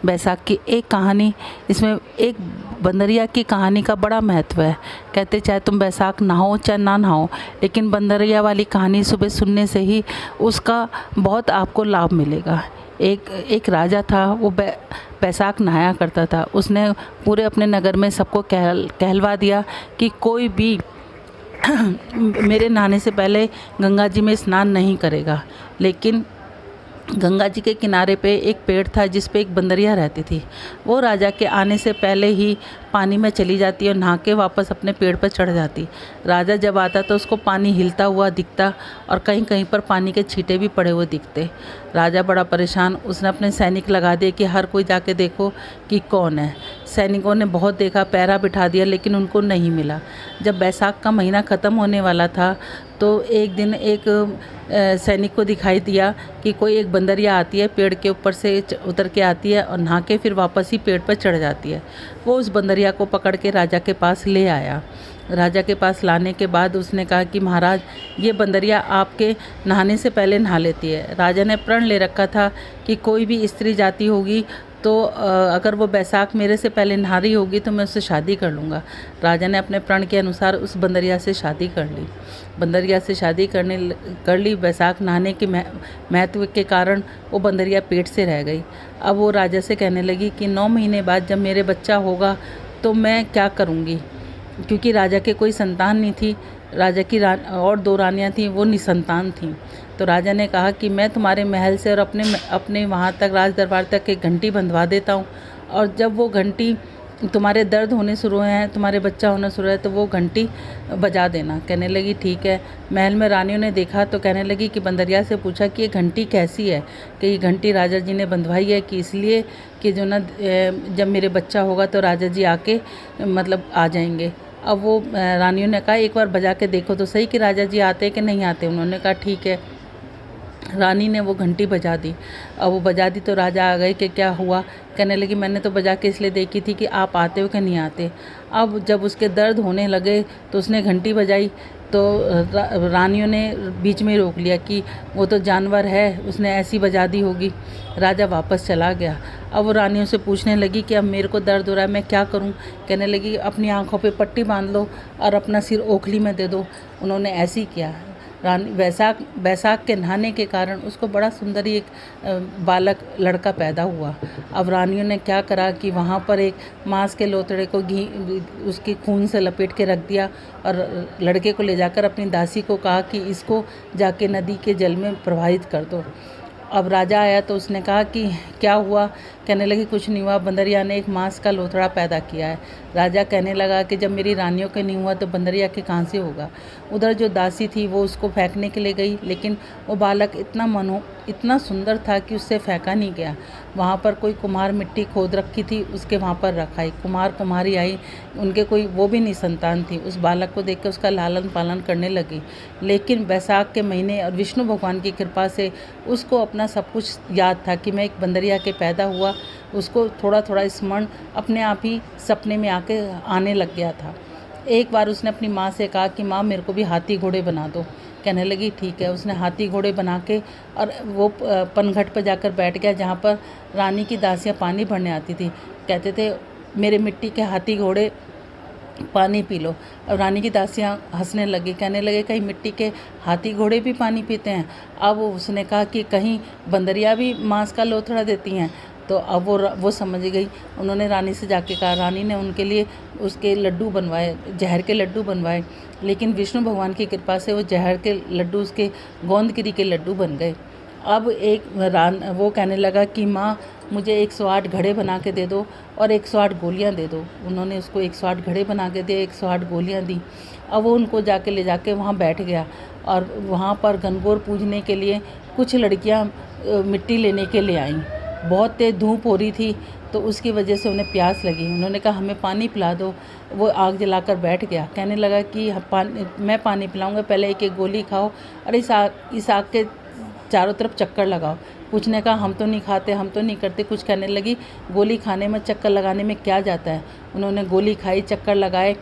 बैसाख की एक कहानी, इसमें एक बंदरिया की कहानी का बड़ा महत्व है। कहते चाहे तुम बैसाख नहाओ चाहे ना नहाओ, लेकिन बंदरिया वाली कहानी सुबह सुनने से ही उसका बहुत आपको लाभ मिलेगा। एक राजा था, वो बैसाख नहाया करता था। उसने पूरे अपने नगर में सबको कहलवा दिया कि कोई भी मेरे नहाने से पहले गंगा जी में स्नान नहीं करेगा। लेकिन गंगा जी के किनारे पे एक पेड़ था जिस पे एक बंदरिया रहती थी। वो राजा के आने से पहले ही पानी में चली जाती और नहा के वापस अपने पेड़ पर चढ़ जाती। राजा जब आता तो उसको पानी हिलता हुआ दिखता और कहीं कहीं पर पानी के छींटे भी पड़े हुए दिखते। राजा बड़ा परेशान, उसने अपने सैनिक लगा दिए कि हर कोई जाके देखो कि कौन है। सैनिकों ने बहुत देखा, पहरा बिठा दिया, लेकिन उनको नहीं मिला। जब बैसाख का महीना ख़त्म होने वाला था तो एक दिन एक सैनिक को दिखाई दिया कि कोई एक बंदरिया आती है, पेड़ के ऊपर से उतर के आती है और नहा के फिर वापस ही पेड़ पर चढ़ जाती है। वो उस बंदरिया को पकड़ के राजा के पास ले आया। राजा के पास लाने के बाद उसने कहा कि महाराज, ये बंदरिया आपके नहाने से पहले नहा लेती है। राजा ने प्रण ले रखा था कि कोई भी स्त्री जाति होगी तो अगर वो बैसाख मेरे से पहले नहा रही होगी तो मैं उससे शादी कर लूँगा। राजा ने अपने प्रण के अनुसार उस बंदरिया से शादी कर ली। बंदरिया से शादी कर ली। बैसाख नहाने के महत्व के कारण वो बंदरिया पेट से रह गई। अब वो राजा से कहने लगी कि 9 महीने बाद जब मेरे बच्चा होगा तो मैं क्या करूँगी, क्योंकि राजा के कोई संतान नहीं थी। राजा की और 2 रानियाँ थीं, वो निसंतान थीं। तो राजा ने कहा कि मैं तुम्हारे महल से और अपने वहाँ तक राज दरबार तक एक घंटी बंधवा देता हूँ, और जब वो घंटी तुम्हारे दर्द होने शुरू हैं, तुम्हारे बच्चा होना शुरू है, तो वो घंटी बजा देना। कहने लगी ठीक है। महल में रानियों ने देखा तो कहने लगी कि बंदरिया से पूछा कि ये घंटी कैसी है, कि ये घंटी राजा जी ने बंधवाई है कि इसलिए कि जो ना जब मेरे बच्चा होगा तो राजा जी आके मतलब आ जाएंगे। अब वो रानियों ने कहा एक बार बजा के देखो तो सही कि राजा जी आते कि नहीं आते। उन्होंने कहा ठीक है। रानी ने वो घंटी बजा दी। अब वो बजा दी तो राजा आ गए कि क्या हुआ। कहने लगी मैंने तो बजा के इसलिए देखी थी कि आप आते हो कि नहीं आते। अब जब उसके दर्द होने लगे तो उसने घंटी बजाई तो रानियों ने बीच में रोक लिया कि वो तो जानवर है, उसने ऐसी बजा दी होगी। राजा वापस चला गया। अब वो रानियों से पूछने लगी कि अब मेरे को दर्द हो रहा है, मैं क्या करूं। कहने लगी अपनी आंखों पे पट्टी बांध लो और अपना सिर ओखली में दे दो। उन्होंने ऐसे ही किया। रानी बैसाख के नहाने के कारण उसको बड़ा सुंदर एक बालक लड़का पैदा हुआ। अब रानियों ने क्या करा कि वहाँ पर एक मांस के लोथड़े को घी उसके खून से लपेट के रख दिया और लड़के को ले जाकर अपनी दासी को कहा कि इसको जाके नदी के जल में प्रवाहित कर दो। अब राजा आया तो उसने कहा कि क्या हुआ। कहने लगी कुछ नहीं हुआ, बंदरिया ने एक मांस का लोथड़ा पैदा किया है। राजा कहने लगा कि जब मेरी रानियों के नहीं हुआ तो बंदरिया के कहाँ से होगा। उधर जो दासी थी वो उसको फेंकने के लिए गई, लेकिन वो बालक इतना सुंदर था कि उससे फेंका नहीं गया। वहाँ पर कोई कुम्हार मिट्टी खोद रखी थी, उसके वहाँ पर रखाई। कुम्हार कुम्हारी आई, उनके कोई वो भी निसंतान थी। उस बालक को देख कर उसका लालन पालन करने लगी। लेकिन बैसाख के महीने और विष्णु भगवान की कृपा से उसको अपना सब कुछ याद था कि मैं एक बंदरिया के पैदा हुआ। उसको थोड़ा थोड़ा स्मरण अपने आप ही सपने में आने लग गया था। एक बार उसने अपनी माँ से कहा कि माँ मेरे को भी हाथी घोड़े बना दो। कहने लगी ठीक है। उसने हाथी घोड़े बना के और वो पनघट पर जाकर बैठ गया जहाँ पर रानी की दासियाँ पानी भरने आती थी। कहते थे मेरे मिट्टी के हाथी घोड़े पानी पी लो। और रानी की दासियाँ हंसने लगी, कहने लगे कहीं मिट्टी के हाथी घोड़े भी पानी पीते हैं। अब उसने कहा कि कहीं बंदरिया भी मांस का लोथड़ा देती हैं। तो अब वो समझ गई। उन्होंने रानी से जाके कहा। रानी ने उनके लिए उसके लड्डू बनवाए, जहर के लड्डू बनवाए। लेकिन विष्णु भगवान की कृपा से वो जहर के लड्डू उसके गोंदगिरी के लड्डू बन गए। अब वो कहने लगा कि माँ मुझे 108 घड़े बना के दे दो और 108 गोलियाँ दे दो। उन्होंने उसको 108 घड़े बना के दिए, 108 गोलियाँ दी। अब वो उनको ले जाके वहाँ बैठ गया और वहाँ पर गणगौर पूजने के लिए कुछ लड़कियाँ मिट्टी लेने के लिए आईं। बहुत तेज़ धूप हो रही थी तो उसकी वजह से उन्हें प्यास लगी। उन्होंने कहा हमें पानी पिला दो। वो आग जलाकर बैठ गया। कहने लगा कि मैं पानी पिलाऊंगा, पहले एक एक गोली खाओ और इस आग के चारों तरफ चक्कर लगाओ। पूछने का हम तो नहीं खाते, हम तो नहीं करते। कुछ कहने लगी गोली खाने में चक्कर लगाने में क्या जाता है। उन्होंने गोली खाई, चक्कर लगाए।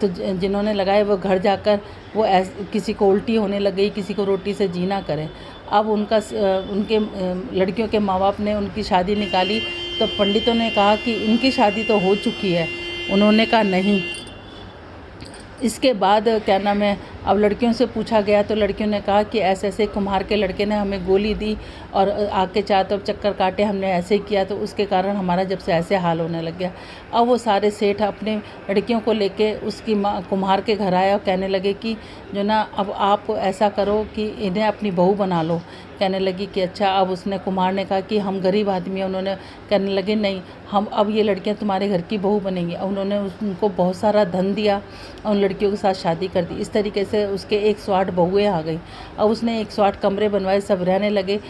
तो जिन्होंने लगाए वो घर जाकर वो किसी को उल्टी होने लग गई, किसी को रोटी से जी ना करे। अब उनके लड़कियों के माँ बाप ने उनकी शादी निकाली तो पंडितों ने कहा कि इनकी शादी तो हो चुकी है। उन्होंने कहा नहीं। इसके बाद क्या नाम है, अब लड़कियों से पूछा गया तो लड़कियों ने कहा कि ऐसे ऐसे कुम्हार के लड़के ने हमें गोली दी और आके चारों तरफ चक्कर काटे, हमने ऐसे ही किया तो उसके कारण हमारा जब से ऐसे हाल होने लग गया। अब वो सारे सेठ अपने लड़कियों को लेके उसकी माँ कुम्हार के घर आए और कहने लगे कि जो ना अब आप ऐसा करो कि इन्हें अपनी बहू बना लो। कहने लगी कि अच्छा। अब उसने कुम्हार ने कहा कि हम गरीब आदमी हैं। उन्होंने कहने लगे नहीं, हम अब ये लड़कियां तुम्हारे घर की बहू बनेंगी। अब उन्होंने उनको बहुत सारा धन दिया और उन लड़कियों के साथ शादी कर दी। इस तरीके से उसके 108 बहुएँ आ गई। अब उसने 108 कमरे बनवाए, सब रहने लगे।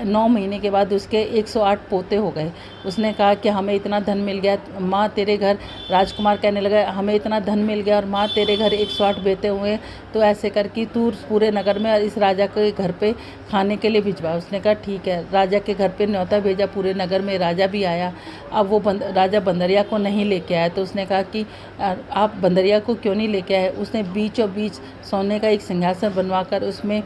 9 महीने के बाद उसके 108 पोते हो गए। उसने कहा कि हमें इतना धन मिल गया माँ तेरे घर। राजकुमार कहने लगा हमें इतना धन मिल गया और माँ तेरे घर 108 बेटे हुए, तो ऐसे कर कि तू पूरे नगर में इस राजा के घर पे खाने के लिए भिजवा। उसने कहा ठीक है। राजा के घर पे न्योता भेजा, पूरे नगर में राजा भी आया। अब वो राजा बंदरिया को नहीं लेके आया तो उसने कहा कि आप बंदरिया को क्यों नहीं लेके आए। उसने बीचों बीच सोने का एक सिंहासन बनवाकर उसमें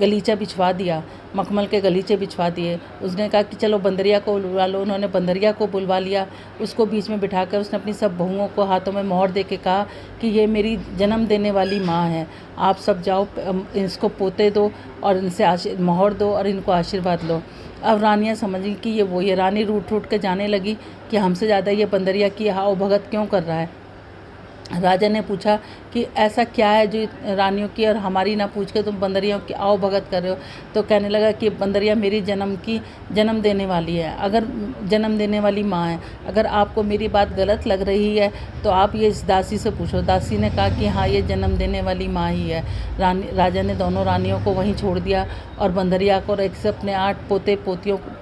गलीचा बिछवा दिया, मखमल के गलीचे बिछवा दिए। उसने कहा कि चलो बंदरिया को बुलवा लो। उन्होंने बंदरिया को बुलवा लिया। उसको बीच में बिठाकर उसने अपनी सब बहुओं को हाथों में मोहर दे के कहा कि ये मेरी जन्म देने वाली माँ है, आप सब जाओ इसको पोते दो और इनसे मोहर दो और इनको आशीर्वाद लो। अब रानियाँ समझ गई कि ये वो ये रानी रूठ रूठ के जाने लगी कि हमसे ज़्यादा ये बंदरिया की हाव भगत क्यों कर रहा है। राजा ने पूछा कि ऐसा क्या है जो रानियों की और हमारी ना पूछ के तुम बंदरियों की आओ भगत कर रहे हो। तो कहने लगा कि बंदरिया मेरी जन्म देने वाली है, अगर जन्म देने वाली माँ है। अगर आपको मेरी बात गलत लग रही है तो आप ये इस दासी से पूछो। दासी ने कहा कि हाँ ये जन्म देने वाली माँ ही है। राजा ने दोनों रानियों को वहीं छोड़ दिया और बंदरिया को और एक से अपने 8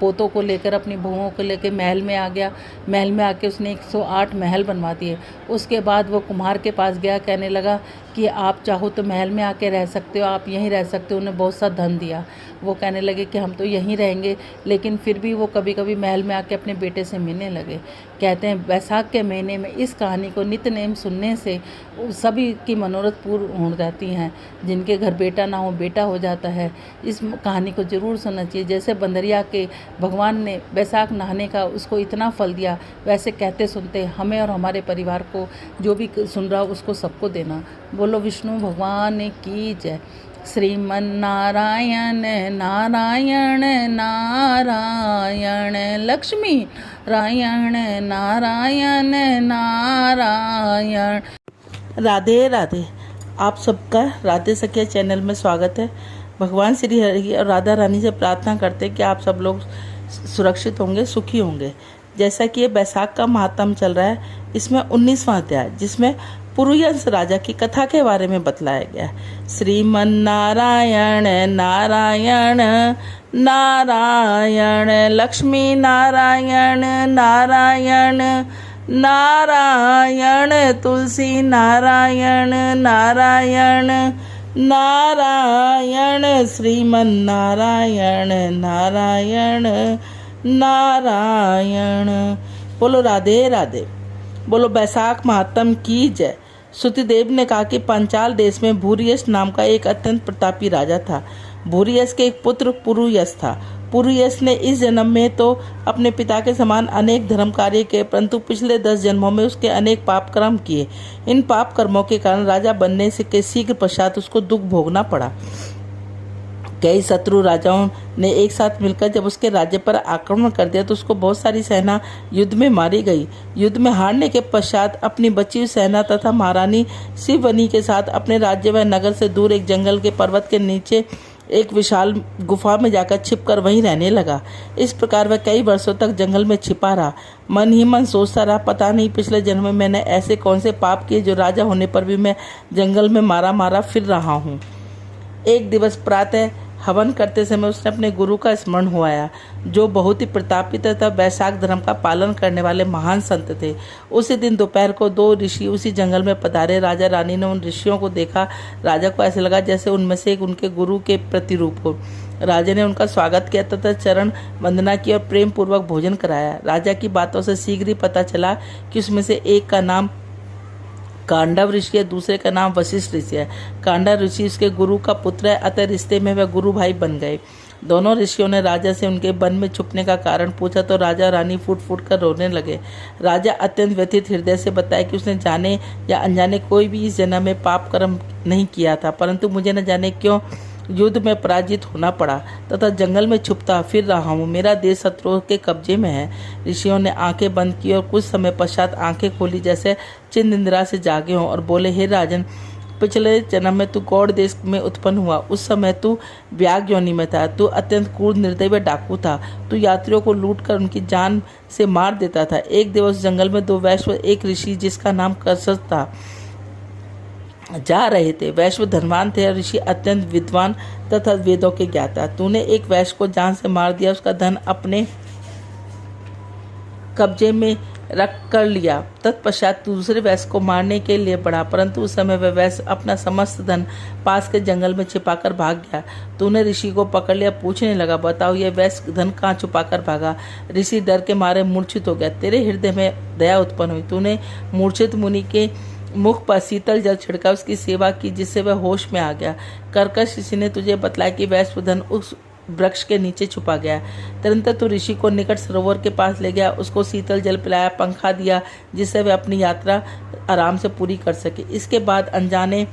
पोतों को लेकर अपनी बहुओं को लेकर महल में आ गया। महल में आके उसने 108 महल बनवा दिए। उसके बाद वो कुम्हार के पास गया, कहने लगा कि आप चाहो तो महल में आके रह सकते हो, आप यहीं रह सकते हो। उन्हें बहुत सा धन दिया। वो कहने लगे कि हम तो यहीं रहेंगे, लेकिन फिर भी वो कभी कभी महल में आके अपने बेटे से मिलने लगे। कहते हैं बैसाख के महीने में इस कहानी को नित्य नेम सुनने से सभी की मनोरथ पूर्ण हो जाती हैं। जिनके घर बेटा ना हो बेटा हो जाता है। इस कहानी को ज़रूर सुनना चाहिए। जैसे बंदरिया के भगवान ने बैसाख नहाने का उसको इतना फल दिया, वैसे कहते सुनते हमें और हमारे परिवार को जो भी सुन रहा हो उसको सबको देना। बोलो विष्णु भगवान की जय। श्रीमन नारायण नारायण नारायण लक्ष्मी नारायण नारायण नारायण। राधे राधे। आप सबका राधे सखिया चैनल में स्वागत है। भगवान श्री हरि और राधा रानी से प्रार्थना करते हैं कि आप सब लोग सुरक्षित होंगे, सुखी होंगे। जैसा कि ये बैसाख का महात्म चल रहा है, इसमें 19वां अध्याय जिसमें पुरुयंस राजा की कथा के बारे में बतलाया गया है। श्रीमन नारायण नारायण नारायण लक्ष्मी नारायण नारायण नारायण तुलसी नारायण नारायण नारायण श्रीमन नारायण नारायण नारायण। बोलो राधे राधे। बोलो बैसाख महात्म की जय। सुतिदेव ने कहा कि पांचाल देश में भूरियस नाम का एक अत्यंत प्रतापी राजा था। भूरियस के एक पुत्र पुरुयस था। पुरुयस ने इस जन्म में तो अपने पिता के समान अनेक धर्म कार्य किए, परंतु पिछले 10 जन्मों में उसके अनेक पाप कर्म किए। इन पाप कर्मों के कारण राजा बनने से के शीघ्र पश्चात उसको दुख भोगना पड़ा। कई शत्रु राजाओं ने एक साथ मिलकर जब उसके राज्य पर आक्रमण कर दिया तो उसको बहुत सारी सेना युद्ध में मारी गई। युद्ध में हारने के पश्चात अपनी बची हुई सेना तथा महारानी शिववनी के साथ अपने राज्य व नगर से दूर एक जंगल के पर्वत के नीचे एक विशाल गुफा में जाकर छिपकर वहीं रहने लगा। इस प्रकार वह कई वर्षों तक जंगल में छिपा रहा। मन ही मन सोचता रहा, पता नहीं पिछले जन्म में मैंने ऐसे कौन से पाप किए जो राजा होने पर भी मैं जंगल में मारा फिर रहा हूँ। एक दिवस प्रातः हवन करते समय उसने अपने गुरु का स्मरण हुआया, जो बहुत ही प्रतापी तथा बैसाख धर्म का पालन करने वाले महान संत थे। उसी दिन दोपहर को 2 ऋषि उसी जंगल में पधारे। राजा रानी ने उन ऋषियों को देखा। राजा को ऐसे लगा जैसे उनमें से एक उनके गुरु के प्रतिरूप हो। राजा ने उनका स्वागत किया तथा चरण वंदना की और प्रेम पूर्वक भोजन कराया। राजा की बातों से शीघ्र ही पता चला कि उसमें से एक का नाम कांडव ऋषि है, दूसरे का नाम वशिष्ठ ऋषि है। कांडव ऋषि उसके गुरु का पुत्र है, अतः रिश्ते में वह गुरु भाई बन गए। दोनों ऋषियों ने राजा से उनके वन में छुपने का कारण पूछा तो राजा और रानी फूट फूट कर रोने लगे। राजा अत्यंत व्यथित हृदय से बताया कि उसने जाने या अनजाने कोई भी इस जन्म में पाप कर्म नहीं किया था, परंतु मुझे न जाने क्यों युद्ध में पराजित होना पड़ा तथा जंगल में छुपता फिर रहा हूँ। मेरा देश शत्रुओं के कब्जे में है। ऋषियों ने आंखें बंद की और कुछ समय पश्चात आंखें खोली जैसे चिन्ह निद्रा से जागे हों और बोले, हे राजन, पिछले जन्म में तू गौड़ देश में उत्पन्न हुआ। उस समय तू व्याघ्र योनि में था। तू अत्यंत क्रूर निर्दयी व डाकू था। तू यात्रियों को लूट कर उनकी जान से मार देता था। एक दिवस जंगल में दो वैश्य एक ऋषि जिसका नाम कसस था जा रहे थे। वैश्य धनवान थे और ऋषि अत्यंत विद्वान तथा वेदों के ज्ञाता। तूने एक वैश्य को जान से मार दिया, उसका धन अपने कब्जे में रख कर लिया। तत्पश्चात दूसरे वैश्य को मारने के लिए बढ़ा, परंतु उस समय वह वैश्य अपना समस्त धन पास के जंगल में छिपाकर भाग गया। तूने ऋषि को पकड़ लिया, पूछने लगा, बताओ यह वैश्य धन कहाँ छुपाकर भागा। ऋषि डर के मारे मूर्छित हो गया। तेरे हृदय में दया उत्पन्न हुई। तूने मूर्छित मुनि के मुख पर शीतल जल छिड़का, उसकी सेवा की जिससे वह होश में आ गया। कर्कश ऋषि ने तुझे बतलाया कि वैश्य धन उस वृक्ष के नीचे छुपा गया। तुरंत तू ऋषि को निकट सरोवर के पास ले गया, उसको शीतल जल पिलाया, पंखा दिया जिससे वह अपनी यात्रा आराम से पूरी कर सके। इसके बाद अनजाने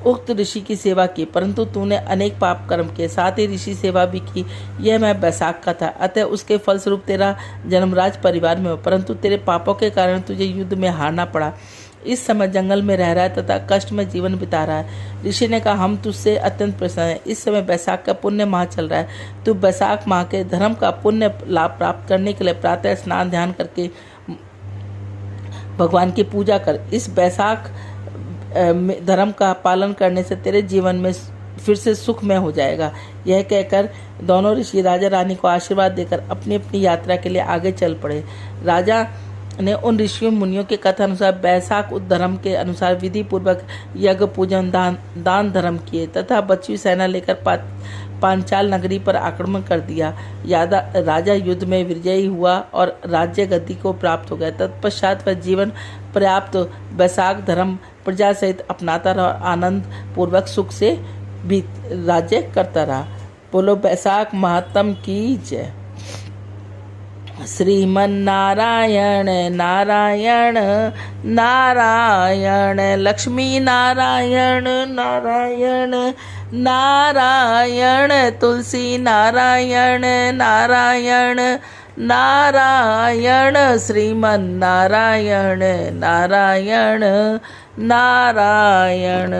उक्त ऋषि की सेवा की, परंतु तूने अनेक पाप कर्म किए, साथ ही ऋषि सेवा भी की। यह मैं बैसाख का था, अतः उसके फलस्वरूप तेरा जन्मराज परिवार में हो, परंतु तेरे पापों के कारण तुझे युद्ध में हारना पड़ा। इस समय जंगल में रह रहा है तथा कष्ट में जीवन बिता रहा है। ऋषि ने कहा, हम तुझसे अत्यंत प्रसन्न हैं। इस समय बैसाख का पुण्य माह चल रहा है। तू बैसाख माह के धर्म का पुण्य लाभ प्राप्त करने के लिए प्रातः स्नान ध्यान करके भगवान की पूजा कर। इस बैसाख धर्म का पालन करने से तेरे जीवन में फिर से सुखमय हो जाएगा। यह कहकर दोनों ऋषि राजा रानी को आशीर्वाद देकर अपनी अपनी यात्रा के लिए आगे चल पड़े। राजा ने उन ऋषियों मुनियों के कथा अनुसार बैसाख धर्म के अनुसार विधि पूर्वक यज्ञ पूजन दान धर्म किए तथा बची सेना लेकर पांचाल नगरी पर आक्रमण कर दिया। राजा युद्ध में विजयी हुआ और राज्य गद्दी को प्राप्त हो गया। तत्पश्चात वह जीवन पर्याप्त बैसाख धर्म प्रजा सहित अपनाता रहा और आनंद पूर्वक सुख से भी राज्य करता रहा। बोलो बैसाख महात्म की जय। श्रीमन नारायण नारायण नारायण, लक्ष्मी नारायण नारायण नारायण, तुलसी नारायण नारायण नारायण, श्रीमन नारायण नारायण नारायण।